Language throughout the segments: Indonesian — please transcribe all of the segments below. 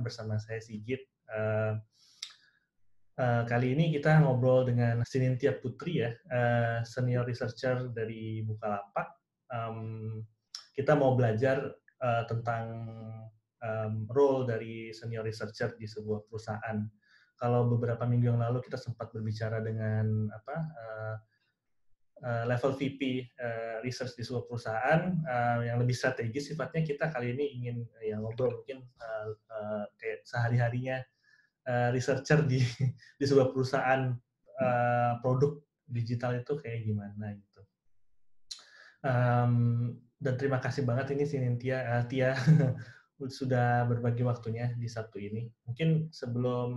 bersama saya Sigit. Kali ini kita ngobrol dengan Sinintia Putri ya, senior researcher dari Bukalapak. Kita mau belajar tentang role dari senior researcher di sebuah perusahaan. Kalau beberapa minggu yang lalu kita sempat berbicara dengan level VP research di sebuah perusahaan yang lebih strategis sifatnya, kita kali ini ingin ngobrol mungkin kayak sehari-harinya researcher di sebuah perusahaan produk digital itu kayak gimana gitu. Dan terima kasih banget ini Tia sudah berbagi waktunya di Sabtu ini. Mungkin sebelum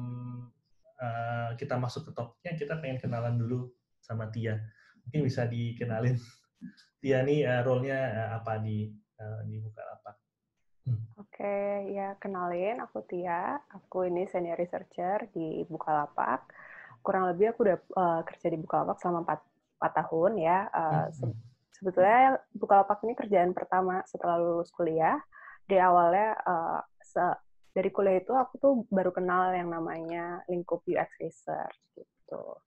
kita masuk ke topiknya, kita pengen kenalan dulu sama Tia. Mungkin bisa dikenalin Tia nih role-nya apa di Bukalapak. Oke, ya kenalin, aku Tia. Aku ini senior researcher di Bukalapak. Kurang lebih aku udah kerja di Bukalapak selama 4 tahun ya. Sebetulnya Bukalapak ini kerjaan pertama setelah lulus kuliah. Di awalnya dari kuliah itu aku tuh baru kenal yang namanya lingkup UX research gitu.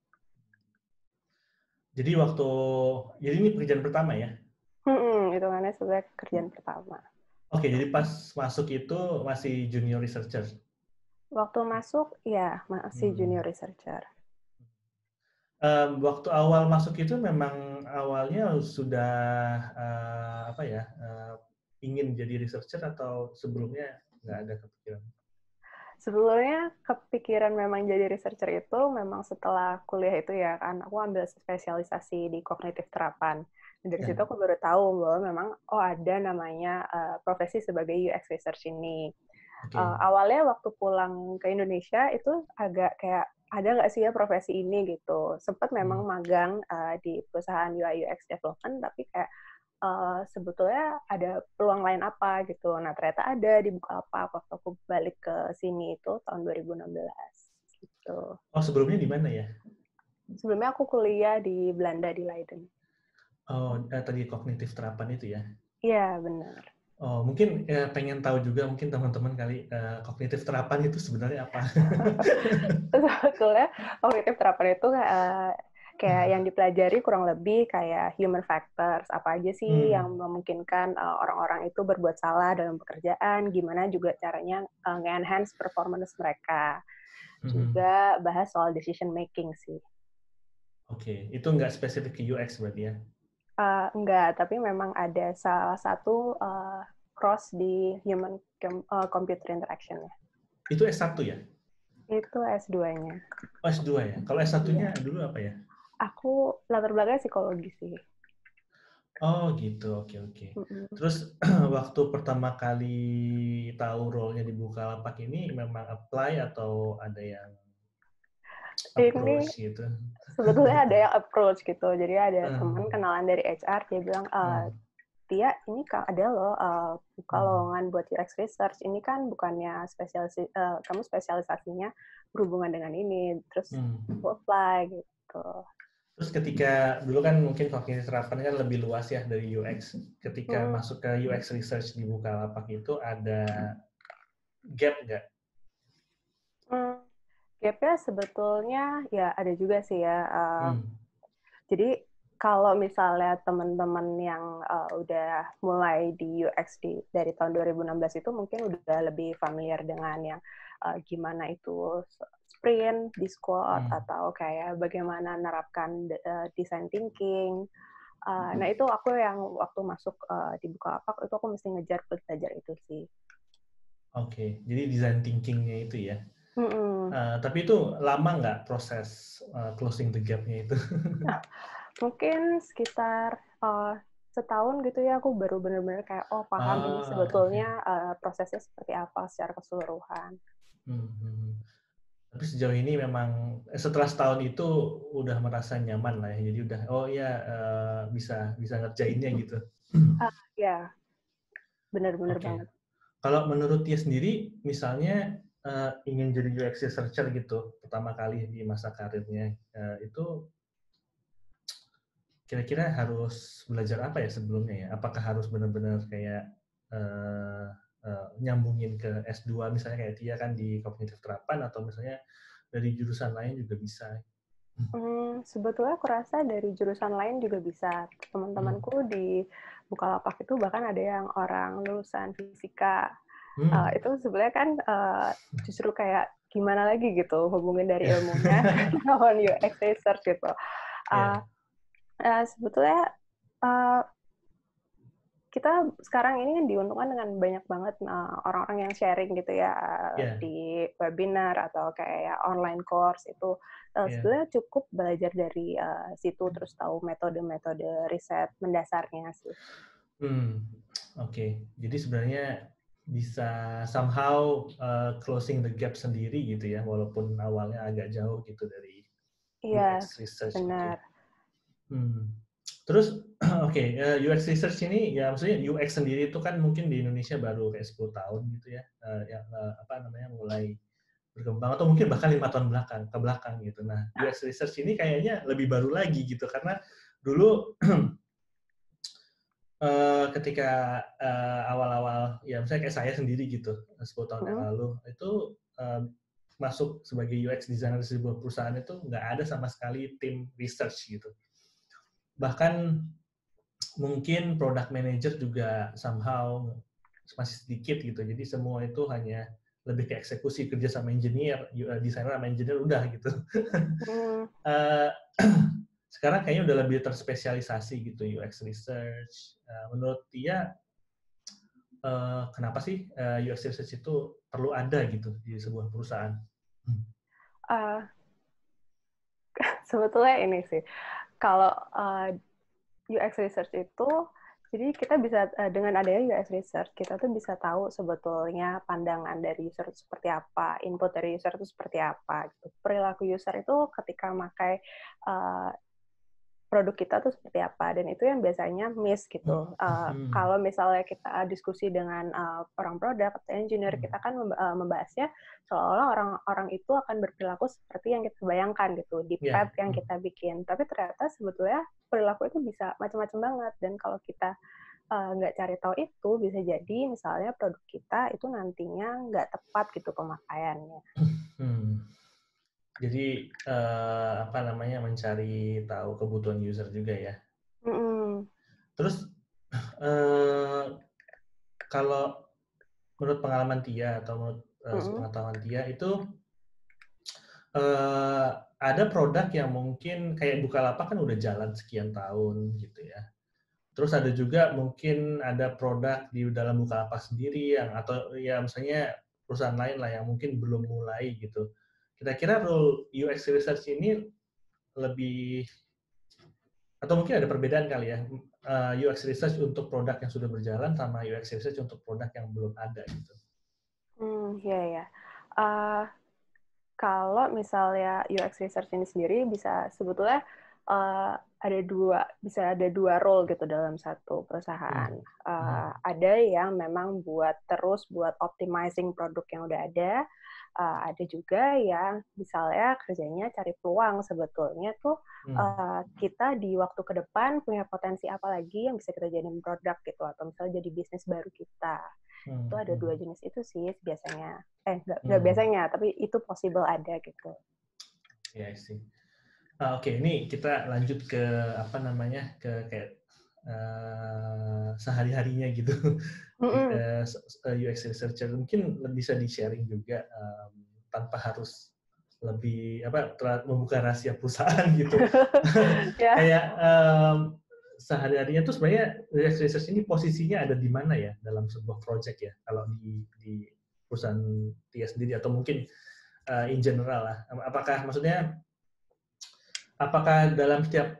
Jadi ini pekerjaan pertama ya? Hitungannya sebenarnya kerjaan pertama. Oke, jadi pas masuk itu masih junior researcher? Waktu masuk, ya masih junior researcher. Waktu awal masuk itu memang awalnya sudah ingin jadi researcher atau sebelumnya nggak ada kepikiran? Sebelumnya kepikiran memang jadi researcher itu memang setelah kuliah itu ya kan, aku ambil spesialisasi di kognitif terapan. Dan dari situ aku baru tahu bahwa memang ada namanya profesi sebagai UX research ini. Okay. Awalnya waktu pulang ke Indonesia itu agak kayak ada nggak sih ya profesi ini gitu. Sempat memang magang di perusahaan UI UX development, tapi kayak sebetulnya ada peluang lain apa gitu. Nah, ternyata ada di Bukalapak waktu aku balik ke sini itu tahun 2016 gitu. Oh, sebelumnya di mana ya? Sebelumnya aku kuliah di Belanda, di Leiden. Oh, tadi kognitif terapan itu ya? Iya, benar. Oh, mungkin pengen tahu juga mungkin teman-teman kali kognitif terapan itu sebenarnya apa? Sebetulnya kognitif terapan itu kayak yang dipelajari kurang lebih kayak human factors, apa aja sih yang memungkinkan orang-orang itu berbuat salah dalam pekerjaan, gimana juga caranya nge-enhance performance mereka. Juga bahas soal decision making sih. Oke, itu nggak spesifik ke UX berarti ya? Enggak, tapi memang ada salah satu cross di human computer interaction-nya. Itu S1 ya? Itu S2-nya. Oh, S2 ya? Kalau S1-nya dulu apa ya? Aku latar belakangnya psikologi sih. Oh gitu, oke. Terus waktu pertama kali tahu role-nya di Bukalapak ini memang apply atau ada yang approach gitu? Sebetulnya ada yang approach gitu. Jadi ada teman kenalan dari HR, dia bilang, Tia, ini ada loh buka lowongan buat UX research. Ini kan bukannya kamu spesialisasinya berhubungan dengan ini. Terus aku apply gitu. Terus ketika dulu kan mungkin kognitif terapan kan lebih luas ya dari UX. Ketika masuk ke UX research di Bukalapak itu ada gap nggak? Gapnya sebetulnya ya ada juga sih ya. Jadi kalau misalnya teman-teman yang udah mulai di UX dari tahun 2016 itu mungkin udah lebih familiar dengan yang gimana itu sprint di squad atau kayak bagaimana menerapkan design thinking. Nah itu aku yang waktu masuk di Bukalapak itu aku mesti ngejar belajar itu sih. Oke, jadi design thinking-nya itu ya. Tapi itu lama nggak proses closing the gap-nya itu? Mungkin sekitar setahun gitu ya, aku baru benar-benar kayak paham ini sebetulnya prosesnya seperti apa secara keseluruhan. Tapi sejauh ini memang setelah setahun itu udah merasa nyaman lah ya, jadi udah bisa ngerjainnya gitu. Ya, benar-benar banget. Kalau menurut dia sendiri, misalnya ingin jadi UX researcher gitu pertama kali di masa karirnya, itu kira-kira harus belajar apa ya sebelumnya ya? Apakah harus benar-benar kayak nyambungin ke S2 misalnya kayak Tia kan di kognitif terapan, atau misalnya dari jurusan lain juga bisa? Sebetulnya aku rasa dari jurusan lain juga bisa. Teman-temanku di Bukalapak itu bahkan ada yang orang lulusan fisika. Itu sebenarnya kan justru kayak gimana lagi gitu hubungin dari ilmunya ke lawan UX research gitu. Sebetulnya kita sekarang ini kan diuntungkan dengan banyak banget orang-orang yang sharing gitu ya di webinar atau kayak online course itu sebenarnya cukup belajar dari situ terus tahu metode-metode riset mendasarnya sih. Oke. Jadi sebenarnya bisa somehow closing the gap sendiri gitu ya, walaupun awalnya agak jauh gitu dari UX research. Benar. Gitu. Terus UX research ini ya maksudnya UX sendiri itu kan mungkin di Indonesia baru kayak 10 tahun gitu ya, mulai berkembang, atau mungkin bahkan 5 tahun ke belakang gitu. Nah, UX research ini kayaknya lebih baru lagi gitu, karena dulu ketika awal-awal ya misalnya kayak saya sendiri gitu 10 tahun yang lalu itu masuk sebagai UX designer di sebuah perusahaan itu nggak ada sama sekali tim research gitu. Bahkan mungkin product manager juga somehow masih sedikit gitu. Jadi semua itu hanya lebih ke eksekusi, kerja sama engineer, desainer sama engineer udah gitu. Sekarang kayaknya udah lebih terspesialisasi gitu UX research. Menurut dia kenapa sih UX research itu perlu ada gitu di sebuah perusahaan? Sebetulnya ini sih, kalau UX research itu, jadi kita bisa dengan adanya UX research kita tuh bisa tahu sebetulnya pandangan dari user itu seperti apa, input dari user itu seperti apa. Gitu. Perilaku user itu ketika memakai produk kita tuh seperti apa, dan itu yang biasanya miss gitu. Kalau misalnya kita diskusi dengan orang produk atau engineer, kita kan membahasnya seolah-olah orang-orang itu akan berperilaku seperti yang kita bayangkan gitu di path yang kita bikin. Tapi ternyata sebetulnya perilaku itu bisa macam-macam banget, dan kalau kita nggak cari tahu itu, bisa jadi misalnya produk kita itu nantinya nggak tepat gitu pemakaiannya. Jadi mencari tahu kebutuhan user juga ya. Terus kalau menurut pengalaman Tia atau menurut pengetahuan Tia itu ada produk yang mungkin kayak Bukalapak kan udah jalan sekian tahun gitu ya. Terus ada juga mungkin ada produk di dalam Bukalapak sendiri yang atau ya misalnya perusahaan lain lah yang mungkin belum mulai gitu. Kira-kira role UX research ini lebih, atau mungkin ada perbedaan kali ya, UX research untuk produk yang sudah berjalan sama UX research untuk produk yang belum ada gitu. Ya. Kalau misalnya UX research ini sendiri bisa sebetulnya bisa ada dua role gitu dalam satu perusahaan. Ada yang memang buat optimizing produk yang udah ada. Ada juga yang misalnya kerjanya cari peluang sebetulnya tuh kita di waktu ke depan punya potensi apa lagi yang bisa kita jadiin produk gitu, atau misalnya jadi bisnis baru kita. Itu ada dua jenis itu sih biasanya. Nggak biasanya, tapi itu possible ada gitu. Ya sih. Oke, ini kita lanjut ke ke kayak sehari-harinya gitu. UX researcher mungkin bisa di-sharing juga tanpa harus lebih membuka rahasia perusahaan gitu. Kayak sehari-harinya tuh sebenarnya UX research ini posisinya ada di mana ya dalam sebuah project ya, kalau di perusahaan Tia sendiri, atau mungkin in general lah. Apakah dalam setiap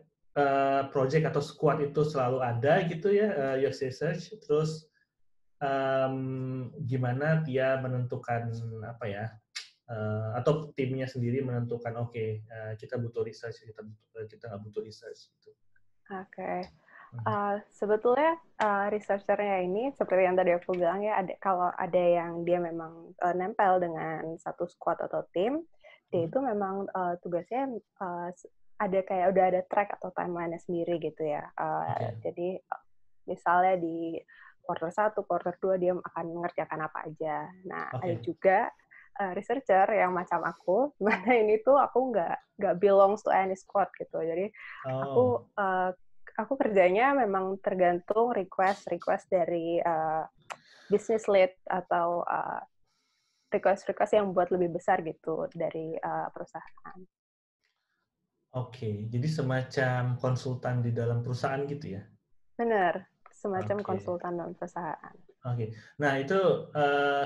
project atau squad itu selalu ada gitu ya UX research? Terus gimana Tia menentukan atau timnya sendiri menentukan kita butuh research, kita nggak butuh research gitu. Sebetulnya researchernya ini seperti yang tadi aku bilang ya, kalau ada yang dia memang nempel dengan satu squad atau tim, dia itu memang tugasnya ada kayak udah ada track atau timeline sendiri gitu ya. Jadi misalnya di quarter 1, quarter 2 dia akan mengerjakan apa aja. Nah, ada Oke. juga researcher yang macam aku, mana ini tuh aku nggak belongs to any squad gitu. Jadi Oh, aku kerjanya memang tergantung request dari business lead atau request yang buat lebih besar gitu dari perusahaan. oke. Jadi semacam konsultan di dalam perusahaan gitu ya? Benar, semacam Oke. konsultan dalam perusahaan. Oke. Nah, itu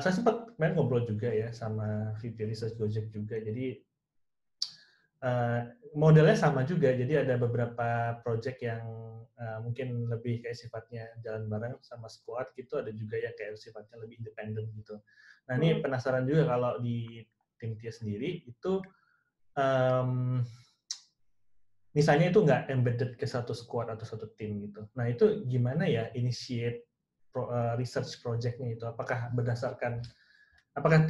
saya sempat main ngobrol juga ya sama VP Research Gojek juga. Jadi modelnya sama juga. Jadi ada beberapa project yang mungkin lebih kayak sifatnya jalan bareng sama squad gitu. Ada juga yang kayak sifatnya lebih independen gitu. Nah, ini penasaran juga kalau di tim Tia sendiri itu misalnya itu nggak embedded ke satu squad atau satu tim gitu. Nah, itu gimana ya initiate research project-nya itu? Apakah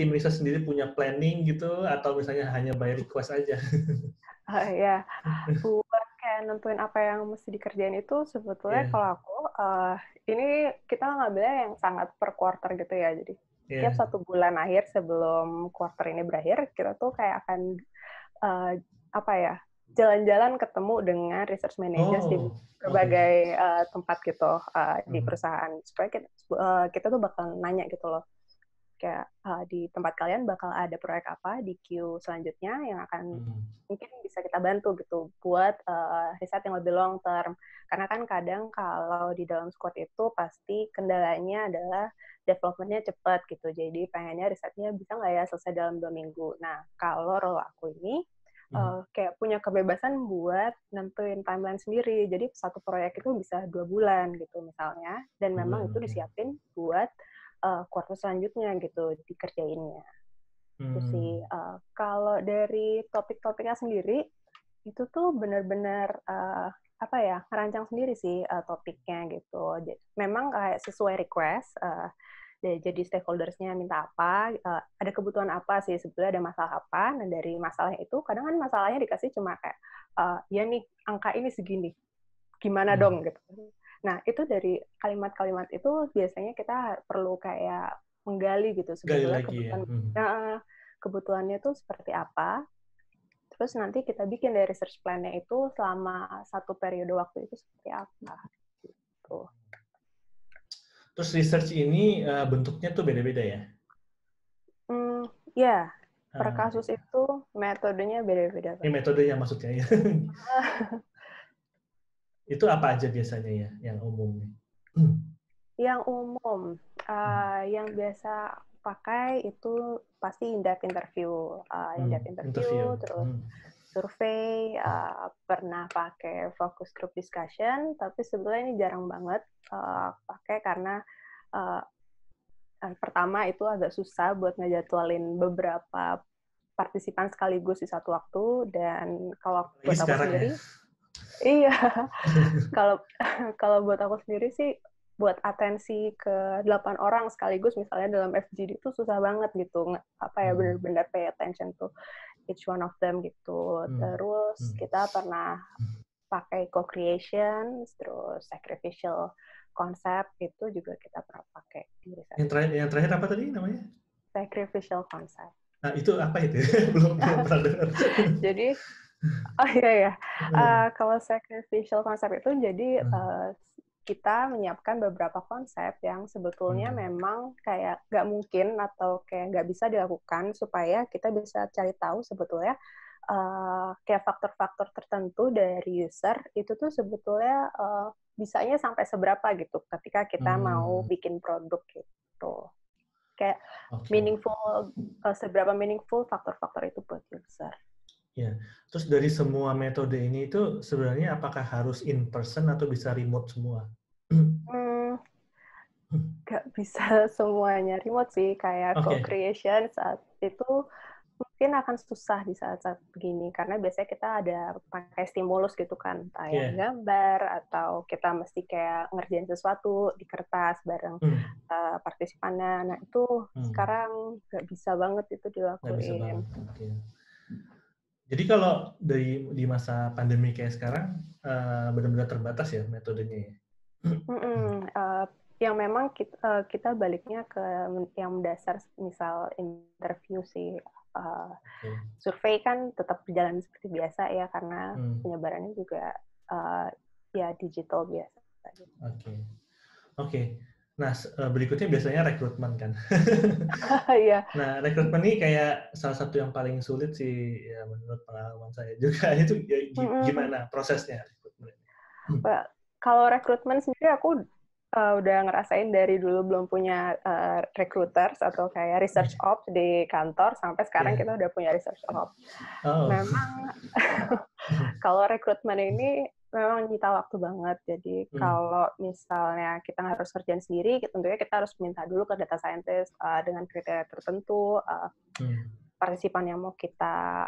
tim riset sendiri punya planning gitu atau misalnya hanya by request aja? Ya, buat kayak nentuin apa yang mesti dikerjain itu sebetulnya Iya, kalau aku ini kita ngambilnya yang sangat per quarter gitu ya. Jadi tiap iya. 1 bulan akhir sebelum quarter ini berakhir, kita tuh kayak akan apa ya, jalan-jalan ketemu dengan research managers di Oh, oke. berbagai tempat gitu di Mhm, perusahaan. Supaya kita tuh bakal nanya gitu loh, kayak di tempat kalian bakal ada proyek apa di queue selanjutnya yang akan mhm, mungkin bisa kita bantu gitu buat riset yang lebih long term. Karena kan kadang kalau di dalam squad itu pasti kendalanya adalah development-nya cepat gitu. Jadi pengennya risetnya bisa nggak ya selesai dalam 2 minggu. Nah, kalau role aku ini mhm, kayak punya kebebasan buat nentuin timeline sendiri. Jadi satu proyek itu bisa 2 bulan gitu misalnya. Dan memang bulan, itu oke. disiapin buat quarter selanjutnya gitu dikerjainnya. Itu sih. Hmm, Kalau dari topik-topiknya sendiri, itu tuh benar-benar apa ya, ngerancang sendiri sih topiknya gitu. Memang kayak sesuai request, jadi stakeholders-nya minta apa, ada kebutuhan apa sih, sebetulnya ada masalah apa, nah dari masalah itu, kadang kan masalahnya dikasih cuma kayak, ya nih, angka ini segini, gimana hmm. dong gitu. Nah, itu dari kalimat-kalimat itu biasanya kita perlu kayak menggali gitu Gali sebetulnya lagi ya. Hmm. kebutuhannya tuh seperti apa. Terus nanti kita bikin dari research plan-nya itu selama satu periode waktu itu seperti apa gitu. Terus research ini bentuknya tuh beda-beda ya? Ya, per Ah, kasus itu metodenya beda-beda ini banget. metodenya maksudnya ya. Itu apa aja biasanya ya yang umum nih? Yang umum, yang biasa pakai itu pasti in-depth interview. In-depth Interview. interview, terus survei, pernah pakai focus group discussion, tapi sebenarnya ini jarang banget pakai karena uh, pertama itu agak susah buat ngejadwalin beberapa partisipan sekaligus di satu waktu, dan kalau Lagi buat aku sekarang ya. sendiri, iya, kalau kalau buat aku sendiri sih buat atensi ke 8 orang sekaligus misalnya dalam FGD itu susah banget gitu, apa ya, Hmm, benar-benar pay attention to each one of them gitu. hmm, Terus hmm. kita pernah pakai co-creation, terus sacrificial concept itu juga kita pernah pakai di riset kita. Yang terakhir apa tadi namanya? Sacrificial concept. Nah, itu apa itu? belum pernah dengar. Jadi, oh iya ya, Hmm, kalau sacrificial concept itu jadi hmm, kita menyiapkan beberapa konsep yang sebetulnya hmm, memang kayak nggak mungkin atau kayak nggak bisa dilakukan supaya kita bisa cari tahu sebetulnya kayak faktor-faktor tertentu dari user itu tuh sebetulnya bisanya sampai seberapa gitu ketika kita mau hmm. bikin produk gitu. Kayak Oke. meaningful, seberapa meaningful faktor-faktor itu buat user. Ya. Terus dari semua metode ini itu sebenarnya apakah harus in person atau bisa remote semua? Hmm, nggak bisa semuanya remote sih, kayak Oke. co-creation saat itu mungkin akan susah di saat-saat begini, karena biasanya kita ada pakai stimulus gitu kan, entah yang Ya. gambar, atau kita mesti kayak ngerjain sesuatu di kertas bareng Hmm, partisipannya. Nah, itu hmm. sekarang nggak bisa banget itu Nggak bisa dilakuin. banget. Oke. Jadi kalau di masa pandemi kayak sekarang benar-benar terbatas ya metodenya ya. Mm-mm. yang memang kita baliknya ke yang dasar, misal interview sih. Survei kan tetap berjalan seperti biasa ya, karena penyebarannya juga ya digital biasa. Oke. Nah, berikutnya biasanya rekrutmen kan. Iya. Nah, rekrutmen ini kayak salah satu yang paling sulit sih ya menurut pengalaman saya juga. Itu gimana prosesnya rekrutmen? Kalau rekrutmen sendiri aku udah ngerasain dari dulu belum punya recruiters atau kayak research ops di kantor, sampai sekarang kita udah punya research ops. Memang kalau rekrutmen ini memang nyita waktu banget. Jadi kalau misalnya kita harus kerjain sendiri, tentunya kita harus minta dulu ke data scientist dengan kriteria tertentu, partisipan yang mau kita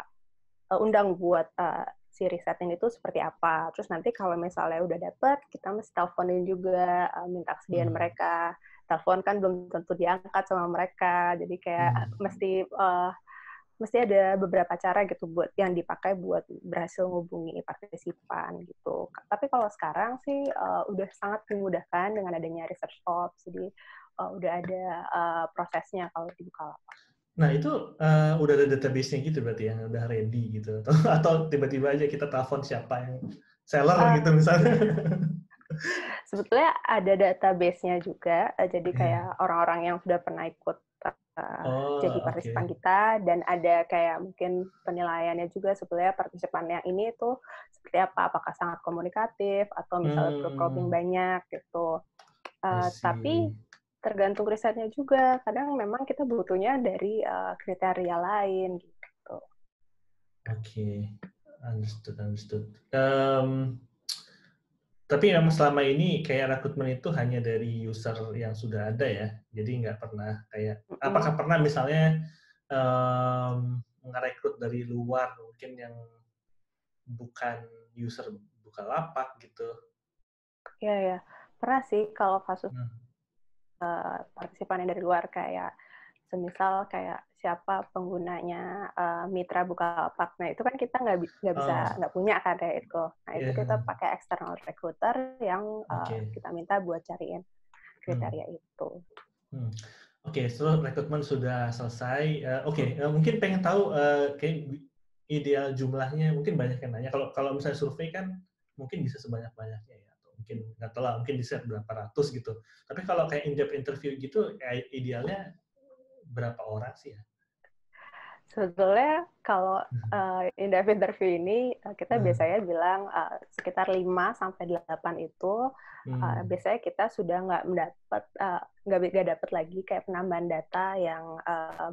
undang buat si risetnya itu seperti apa. Terus nanti kalau misalnya udah dapet, kita mesti teleponin juga, minta kesediaan mereka. Telepon kan belum tentu diangkat sama mereka, jadi kayak mesti ada beberapa cara gitu buat yang dipakai buat berhasil menghubungi partisipan gitu. Tapi kalau sekarang sih udah sangat memudahkan dengan adanya research ops, jadi udah ada prosesnya kalau di Bukalapak. Nah, itu udah ada database-nya gitu berarti yang udah ready gitu, atau tiba-tiba aja kita telepon siapa yang seller gitu misalnya. Sebetulnya ada database-nya juga, jadi kayak orang-orang yang sudah pernah ikut jadi partisipan kita, dan ada kayak mungkin penilaiannya juga sebetulnya partisipan yang ini tuh seperti apa, apakah sangat komunikatif atau misalnya perlu probing banyak gitu. Tapi tergantung risetnya juga, kadang memang kita butuhnya dari kriteria lain gitu. Oke, understood. Tapi memang selama ini kayak rekrutmen itu hanya dari user yang sudah ada ya, jadi nggak pernah kayak, apakah pernah misalnya ngerekrut dari luar mungkin yang bukan user Bukalapak gitu? Iya, pernah sih kalau kasus partisipan yang dari luar, kayak semisal kayak siapa penggunanya mitra Bukalapak. Nah itu kan kita nggak punya kan kayak itu. Nah itu kita pakai external recruiter yang kita minta buat cariin kriteria itu. Oke, setelah rekrutmen sudah selesai. Mungkin pengen tahu kayak ideal jumlahnya, mungkin banyak yang nanya. Kalau misalnya survei kan mungkin bisa sebanyak-banyaknya ya, atau mungkin nggak tahu lah, mungkin bisa berapa ratus gitu. Tapi kalau kayak in-depth interview gitu, idealnya berapa orang sih ya? Sebetulnya kalau in-depth interview ini kita biasanya bilang sekitar 5-8 itu biasanya kita sudah nggak dapat lagi kayak penambahan data yang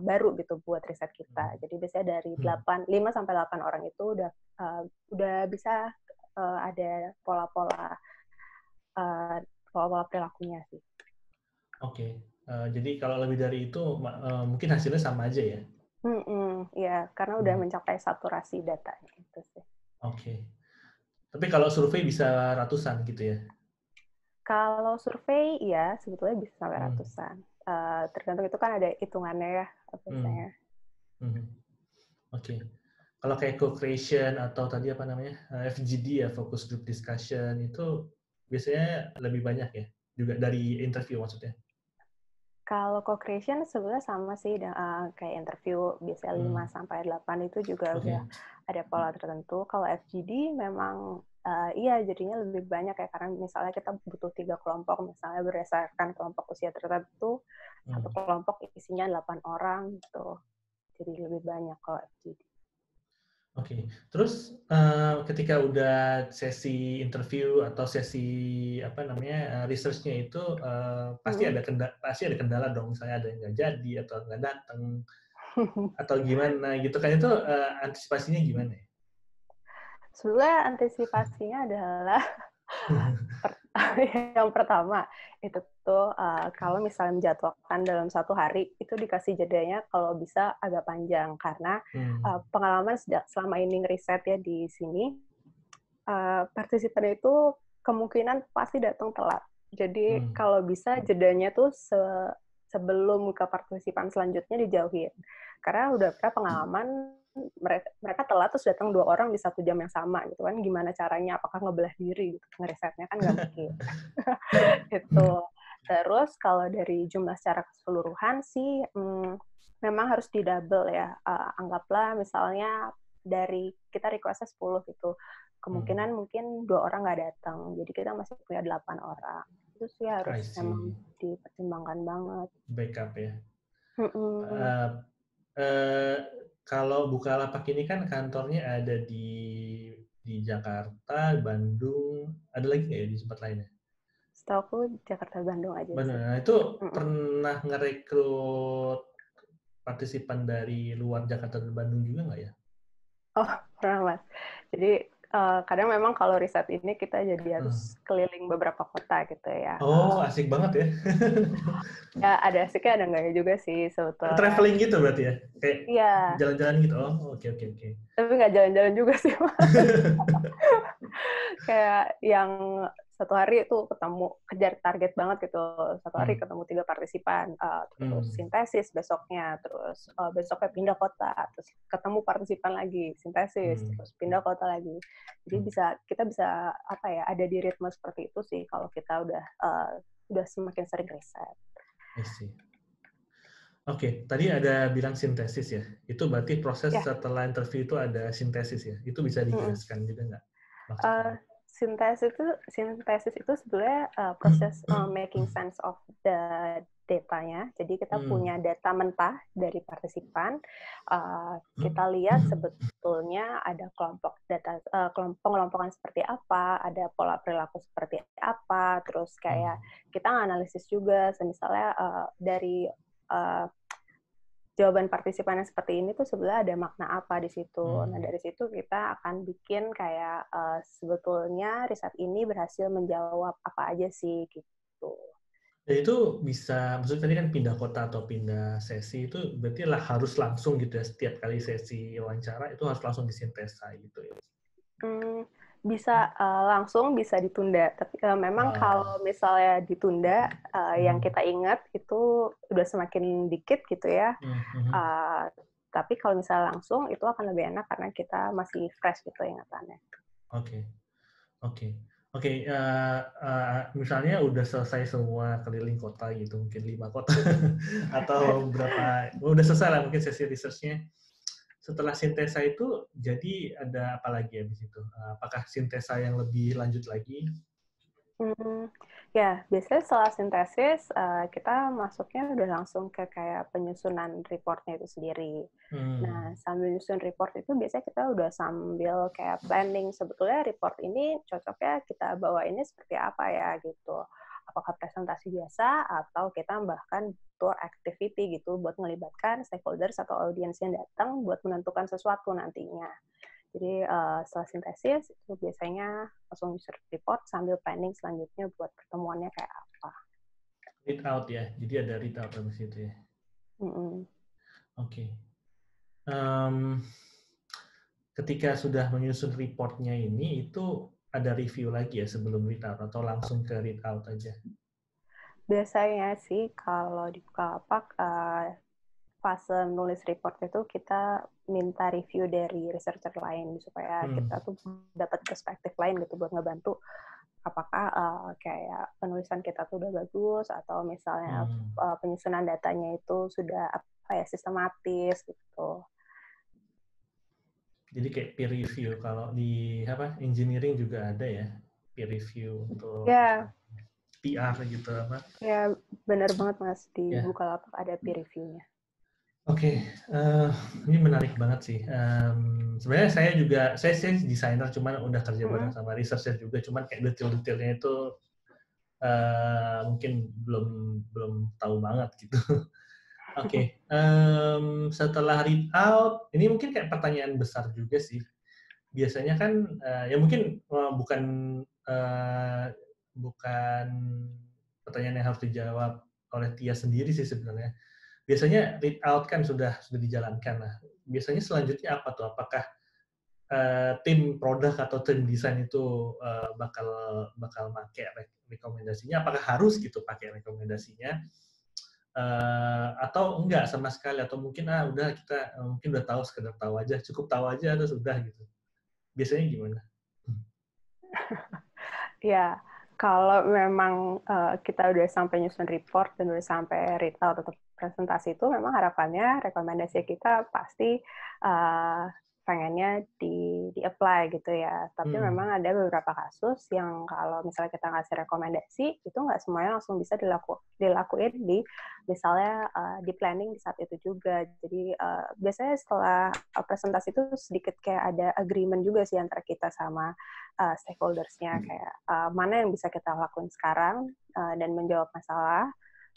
baru gitu buat riset kita. Jadi biasanya dari 5-8 orang itu udah bisa ada pola-pola perilakunya sih. Oke. Jadi kalau lebih dari itu mungkin hasilnya sama aja ya? Ya, karena udah mencapai saturasi datanya itu sih. Oke. Tapi kalau survei bisa ratusan gitu ya? Kalau survei, ya sebetulnya bisa sampai ratusan. Tergantung, itu kan ada hitungannya ya biasanya. Oke. Kalau kayak co-creation atau tadi apa namanya FGD ya, focus group discussion, itu biasanya lebih banyak ya? Juga dari interview maksudnya? Kalau co-creation sebenarnya sama sih, kayak interview biasanya 5-8 itu juga udah ada pola tertentu. Kalau FGD memang iya jadinya lebih banyak ya, karena misalnya kita butuh 3 kelompok, misalnya berdasarkan kelompok usia tertentu, satu kelompok isinya 8 orang gitu. Jadi lebih banyak kalau FGD. Oke. Terus ketika udah sesi interview atau sesi apa namanya research-nya itu pasti ada kendala dong, misalnya ada yang nggak jadi atau nggak datang atau gimana gitu kan, itu antisipasinya gimana ya? Sebenarnya antisipasinya adalah yang pertama itu tuh kalau misalnya menjadwalkan dalam 1 hari itu dikasih jedanya kalau bisa agak panjang, karena pengalaman selama ini ngeriset ya di sini, partisipan itu kemungkinan pasti datang telat. Jadi kalau bisa jedanya tuh sebelum ke partisipan selanjutnya dijauhin. Karena udah pernah pengalaman mereka telat terus datang 2 orang di 1 jam yang sama gitu kan, gimana caranya, apakah ngebelah diri gitu, ngerisetnya kan nggak mungkin. Gitu. Terus kalau dari jumlah secara keseluruhan sih memang harus di-double ya. Anggaplah misalnya dari kita request-nya 10 gitu. Kemungkinan mungkin 2 orang nggak datang. Jadi kita masih punya 8 orang. Itu sih harus memang dipertimbangkan banget. Backup ya. Kalau Bukalapak ini kan kantornya ada di Jakarta, Bandung, ada lagi nggak ya di tempat lainnya? Setahu aku Jakarta, Bandung aja sih. Nah, itu pernah ngerekrut partisipan dari luar Jakarta dan Bandung juga nggak ya? Oh, pernah Mas. Jadi kadang memang kalau riset ini kita jadi harus keliling beberapa kota gitu ya. Oh, asik banget ya. Ya, ada asiknya, ada enggaknya juga sih sebetulnya. Traveling gitu berarti ya? Kayak iya. Jalan-jalan gitu? Oh, oke. Tapi nggak jalan-jalan juga sih, Mas. Kayak yang satu hari itu kejar target banget gitu. Satu hari ketemu 3 partisipan, terus sintesis besoknya, terus besoknya pindah kota, terus ketemu partisipan lagi, sintesis, terus pindah kota lagi. Jadi kita bisa ada di ritme seperti itu sih kalau kita udah semakin sering riset. I see. Oke, tadi ada bilang sintesis ya. Itu berarti proses setelah interview itu ada sintesis ya. Itu bisa dijelaskan juga nggak? Sintesis itu sebenarnya proses making sense of the datanya. Jadi kita punya data mentah dari partisipan. Kita lihat sebetulnya ada kelompok data, pengelompokan seperti apa, ada pola perilaku seperti apa. Terus kayak kita analisis juga, misalnya dari jawaban partisipan yang seperti ini tuh sebenarnya ada makna apa di situ. Nah, dari situ kita akan bikin kayak sebetulnya riset ini berhasil menjawab apa aja sih gitu. Ya itu bisa, maksudnya tadi kan pindah kota atau pindah sesi itu berarti harus langsung gitu ya, setiap kali sesi wawancara itu harus langsung disintesa gitu ya? Bisa langsung, bisa ditunda. Tapi memang kalau misalnya ditunda, yang kita ingat itu udah semakin dikit gitu ya. Tapi kalau misalnya langsung, itu akan lebih enak karena kita masih fresh gitu ingatannya. Oke. Misalnya udah selesai semua keliling kota gitu, mungkin 5 kota atau berapa, udah selesai lah mungkin sesi research-nya. Setelah sintesa itu, jadi ada apa lagi habis itu? Apakah sintesa yang lebih lanjut lagi? Ya, biasanya setelah sintesis, kita masuknya udah langsung ke kayak penyusunan reportnya itu sendiri. Nah, sambil nyusun report itu biasanya kita udah sambil kayak planning, sebetulnya report ini cocoknya kita bawa ini seperti apa ya, gitu. Apakah presentasi biasa, atau kita bahkan tour activity gitu, buat melibatkan stakeholders atau audiens yang datang buat menentukan sesuatu nantinya. Jadi setelah sintesis itu biasanya langsung user report sambil planning selanjutnya buat pertemuannya kayak apa. Read out ya, jadi ada read out habis itu ya. Oke. Ketika sudah menyusun reportnya ini, itu ada review lagi ya sebelum read out atau langsung ke read out aja? Biasanya sih kalau di Bukalapak fase nulis report itu kita minta review dari researcher lain supaya kita tuh dapat perspektif lain gitu buat ngebantu apakah kayak penulisan kita tuh udah bagus atau misalnya penyusunan datanya itu sudah sistematis gitu. Jadi kayak peer review, kalau di engineering juga ada ya peer review untuk PR gitu apa? Ya benar banget Mas, di Bukalapak ada peer review-nya. Oke, ini menarik banget sih. Sebenarnya saya desainer, cuman udah kerja bareng sama researcher juga, cuman kayak detail-detailnya itu mungkin belum tahu banget gitu. Oke, setelah read out, ini mungkin kayak pertanyaan besar juga sih. Biasanya kan, ya mungkin bukan pertanyaan yang harus dijawab oleh Tia sendiri sih sebenarnya. Biasanya read out kan sudah dijalankan. Nah, biasanya selanjutnya apa tuh? Apakah tim produk atau tim desain itu bakal pakai rekomendasinya? Apakah harus gitu pakai rekomendasinya? Atau enggak sama sekali? Atau mungkin udah kita mungkin udah tahu, sekedar tahu aja, cukup tahu aja atau sudah gitu? Biasanya gimana? Ya, Kalau memang kita udah sampai nyusun report dan udah sampai read out atau presentasi itu, memang harapannya rekomendasi kita pasti pengennya di-apply gitu ya. Tapi memang ada beberapa kasus yang kalau misalnya kita ngasih rekomendasi, itu nggak semuanya langsung bisa dilakuin di misalnya di planning di saat itu juga. Jadi biasanya setelah presentasi itu sedikit kayak ada agreement juga sih antara kita sama stakeholders-nya, kayak mana yang bisa kita lakuin sekarang dan menjawab masalah,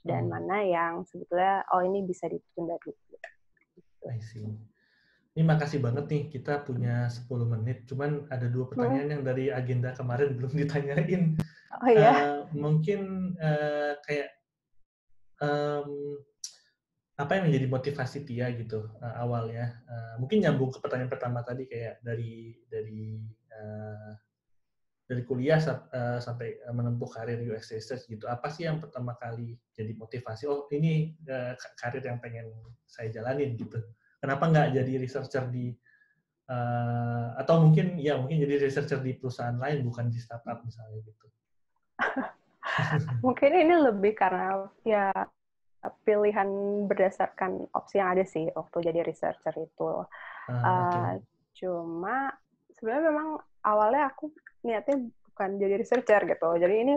dan mana yang sebetulnya ini bisa ditunda dulu. I see. Ini makasih banget nih, kita punya 10 menit, cuman ada 2 pertanyaan yang dari agenda kemarin belum ditanyain. Oh iya? Mungkin kayak apa yang menjadi motivasi Tia gitu awalnya? Mungkin nyambung ke pertanyaan pertama tadi, kayak dari kuliah sampai menempuh karir UX research gitu. Apa sih yang pertama kali jadi motivasi? Oh, ini karir yang pengen saya jalanin gitu. Kenapa nggak jadi researcher di atau mungkin jadi researcher di perusahaan lain, bukan di startup misalnya gitu? Mungkin ini lebih karena ya pilihan berdasarkan opsi yang ada sih waktu jadi researcher itu. Okay. Cuma sebenarnya memang awalnya aku niatnya bukan jadi researcher gitu. Jadi ini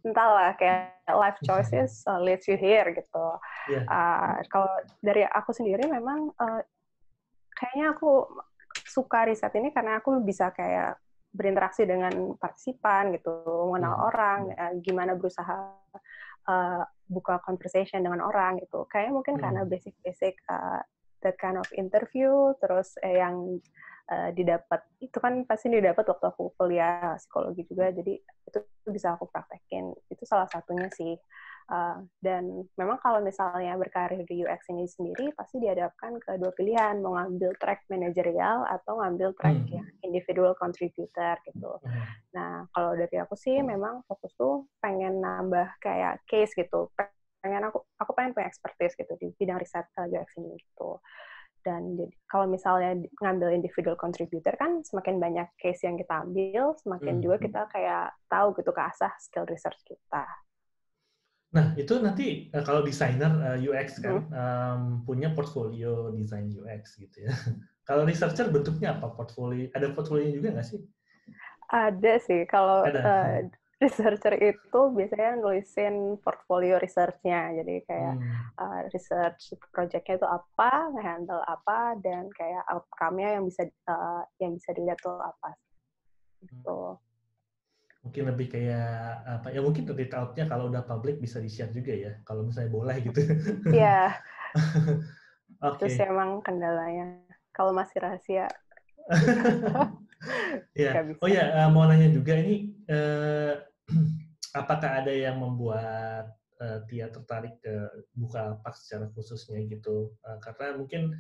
entahlah, kayak life choices leads you here gitu. Kalau dari aku sendiri memang kayaknya aku suka riset ini karena aku bisa kayak berinteraksi dengan partisipan gitu, mengenal orang, gimana berusaha buka conversation dengan orang gitu. Kayaknya mungkin karena basic that kind of interview, terus yang didapat itu kan pasti didapat waktu aku kuliah psikologi juga, jadi itu bisa aku praktekin. Itu salah satunya sih. Dan memang kalau misalnya berkarir di UX ini sendiri, pasti dihadapkan ke dua pilihan, mau ngambil track manajerial atau ngambil track yang individual contributor gitu. Nah, kalau dari aku sih memang fokus tuh pengen nambah kayak case gitu. Aku pengen punya expertise gitu di bidang riset UX ini gitu. Dan jadi kalau misalnya ngambil individual contributor kan semakin banyak case yang kita ambil, semakin juga kita kayak tahu gitu keasah skill research kita. Nah, itu nanti kalau desainer UX kan punya portfolio desain UX gitu ya. Kalau researcher bentuknya apa portfolio? Ada portfolio juga nggak sih? Ada sih. Kalau researcher itu biasanya nulisin portfolio research-nya. Jadi kayak research project-nya itu apa, nge-handle apa, dan kayak outcome-nya yang bisa dilihat tuh apa. Gitu. Mungkin lebih kayak apa ya, mungkin read out-nya kalau udah public bisa di-share juga ya, kalau misalnya boleh gitu. Iya. Oke. Terus emang kendalanya kalau masih rahasia. Ya. Oh ya, mau nanya juga ini, apakah ada yang membuat Tia tertarik ke Bukalapak secara khususnya gitu? Karena mungkin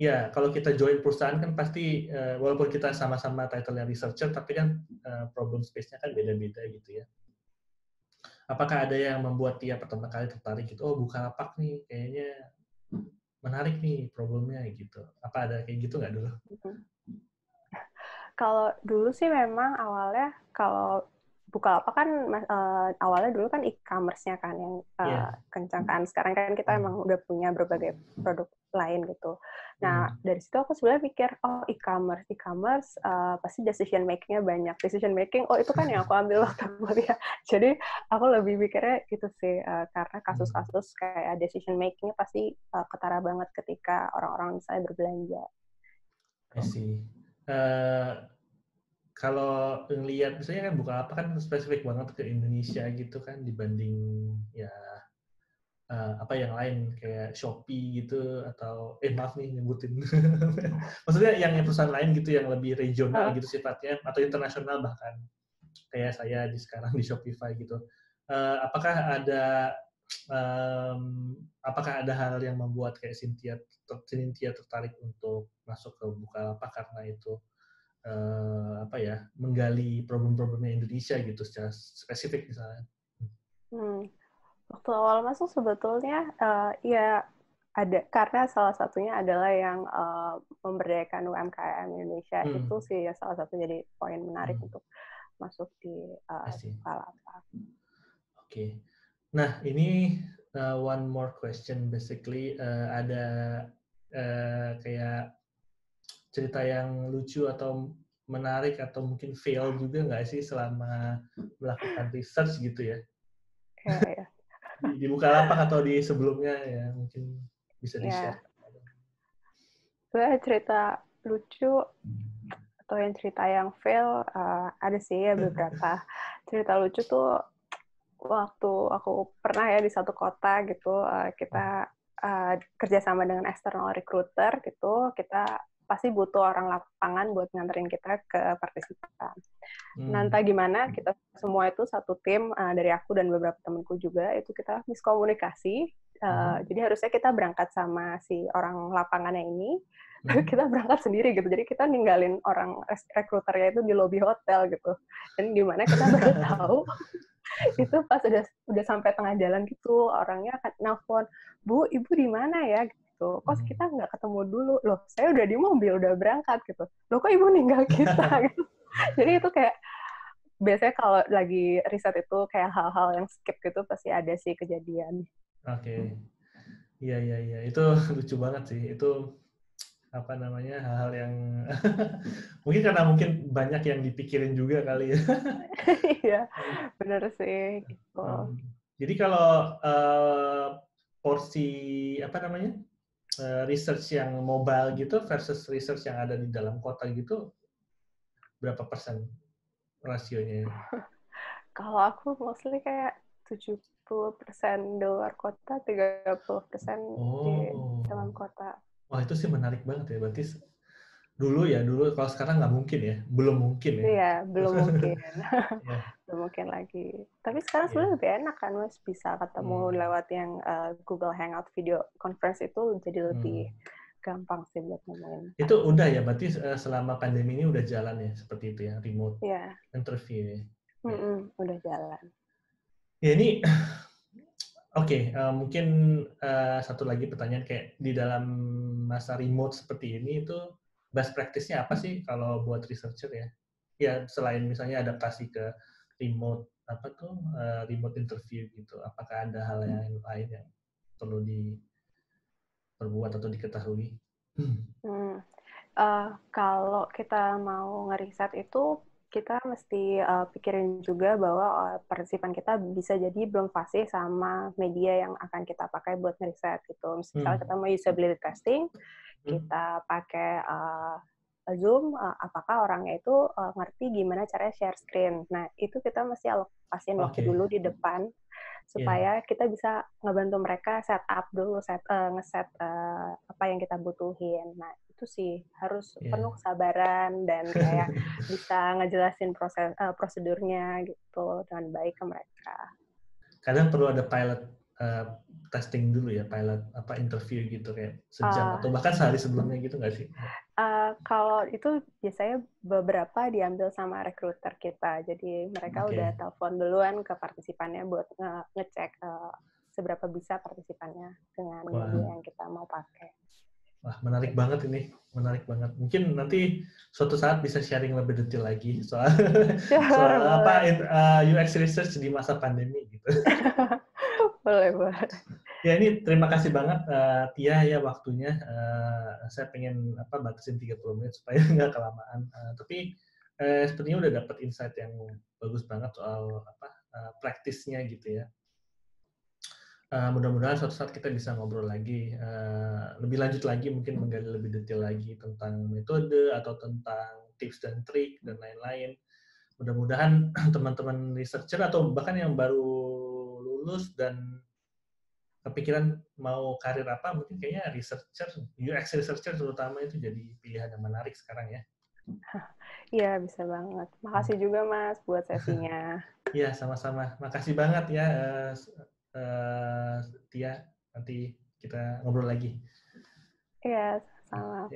ya kalau kita join perusahaan kan pasti walaupun kita sama-sama title-nya researcher, tapi kan problem space-nya kan beda-beda gitu ya. Apakah ada yang membuat Tia pertama kali tertarik gitu? Oh, Bukalapak nih kayaknya menarik nih problemnya gitu. Apa ada kayak gitu nggak dulu? Kalau dulu sih memang awalnya kalau Bukalapak kan awalnya dulu kan e-commerce-nya kan yang kencang kan. Sekarang kan kita emang udah punya berbagai produk lain gitu. Nah, dari situ aku sebenarnya pikir, oh e-commerce pasti decision making-nya banyak. Decision making, oh itu kan yang aku ambil waktu kuliah. Jadi aku lebih mikirnya gitu sih, karena kasus-kasus kayak decision making-nya pasti ketara banget ketika orang-orang misalnya berbelanja. I see. Kalau ngelihat misalnya kan Bukalapak kan spesifik banget ke Indonesia gitu kan dibanding ya apa yang lain kayak Shopee gitu atau maaf nih nyebutin maksudnya yang perusahaan lain gitu yang lebih regional gitu sifatnya atau internasional bahkan kayak saya sekarang di Shopify gitu. Apakah ada hal yang membuat kayak Cynthia tertarik untuk masuk ke Bukalapak karena itu menggali problem-problemnya Indonesia gitu secara spesifik misalnya? Waktu awal masuk sebetulnya ya ada, karena salah satunya adalah yang memberdayakan UMKM Indonesia itu sih ya salah satu jadi poin menarik untuk masuk di Bukalapak. Oke. Nah, ini one more question basically, ada kayak cerita yang lucu atau menarik atau mungkin fail juga nggak sih selama melakukan research gitu ya? Ya. Di Bukalapak atau di sebelumnya ya, mungkin bisa di-share. Sebenarnya cerita lucu atau cerita yang fail ada sih ya beberapa. Cerita lucu tuh waktu aku pernah ya di satu kota gitu, kita kerjasama dengan external recruiter gitu, kita pasti butuh orang lapangan buat nganterin kita ke partisipan. Nah, entah gimana, kita semua itu satu tim, dari aku dan beberapa temanku juga, itu kita miskomunikasi. Jadi harusnya kita berangkat sama si orang lapangannya ini, kita berangkat sendiri gitu. Jadi kita ninggalin orang rekruternya itu di lobi hotel gitu. Dan gimana kita baru tahu itu pas udah sampai tengah jalan gitu, orangnya nelfon, "Bu, Ibu di mana ya?" gitu. "Kok kita nggak ketemu dulu?" "Loh, saya udah di mobil, udah berangkat." gitu. "Loh, kok Ibu ninggal kita?" gitu. Jadi itu kayak biasanya kalau lagi riset itu kayak hal-hal yang skip gitu pasti ada sih kejadian. Oke. Iya. Itu lucu banget sih. Itu apa namanya, hal-hal yang mungkin karena banyak yang dipikirin juga kali ya. Iya, bener sih gitu. Jadi kalau porsi apa namanya, research yang mobile gitu versus research yang ada di dalam kota gitu, berapa persen rasionya? Kalau aku mostly kayak 70% di luar kota, 30% di dalam kota. Wah, itu sih menarik banget ya. Berarti dulu kalau sekarang nggak mungkin ya, belum mungkin ya. Iya, belum mungkin. Yeah. Belum mungkin lagi. Tapi sekarang sebenarnya lebih enak kan, Mas, bisa ketemu lewat yang Google Hangout video conference itu jadi lebih gampang sih buat ngomongin. Itu udah ya, berarti selama pandemi ini udah jalan ya, seperti itu ya, remote interview ya. Udah jalan. Ya ini, oke, mungkin satu lagi pertanyaan, kayak di dalam masa remote seperti ini itu best practice-nya apa sih kalau buat researcher ya? Ya selain misalnya adaptasi ke remote remote interview gitu, apakah ada hal yang lain yang perlu diperbuat atau diketahui? Kalau kita mau ngeriset itu, kita mesti pikirin juga bahwa partisipan kita bisa jadi belum fasih sama media yang akan kita pakai buat ngeriset gitu. Misalnya kita mau usability testing, kita pakai Zoom, apakah orangnya itu ngerti gimana caranya share screen. Nah, itu kita mesti alokasiin waktu dulu di depan, supaya kita bisa ngebantu mereka setup dulu, ngeset apa yang kita butuhin. Nah, itu sih harus penuh kesabaran dan kayak bisa ngejelasin prosedurnya gitu dengan baik ke mereka. Kadang perlu ada pilot testing dulu ya, pilot interview gitu kayak sejam atau bahkan sehari sebelumnya gitu nggak sih? Kalau itu biasanya beberapa diambil sama recruiter kita, jadi mereka udah telepon duluan ke partisipannya buat ngecek seberapa bisa partisipannya dengan media yang kita mau pakai. Wah, menarik banget ini, menarik banget. Mungkin nanti suatu saat bisa sharing lebih detail lagi soal UX research di masa pandemi gitu. Boleh. Ya, ini terima kasih banget Tia ya waktunya. Saya pengen batasin 30 menit supaya nggak kelamaan. Tapi sepertinya udah dapat insight yang bagus banget soal praktisnya gitu ya. Mudah-mudahan suatu saat kita bisa ngobrol lagi, lebih lanjut lagi, mungkin menggali lebih detail lagi tentang metode atau tentang tips dan trik dan lain-lain. Mudah-mudahan teman-teman researcher atau bahkan yang baru lulus dan kepikiran mau karir apa, mungkin kayaknya researcher, UX researcher terutama itu jadi pilihan yang menarik sekarang ya. Iya, bisa banget. Makasih juga Mas buat sesinya. Iya, sama-sama. Makasih banget ya Tia. Nanti kita ngobrol lagi. Iya, sama.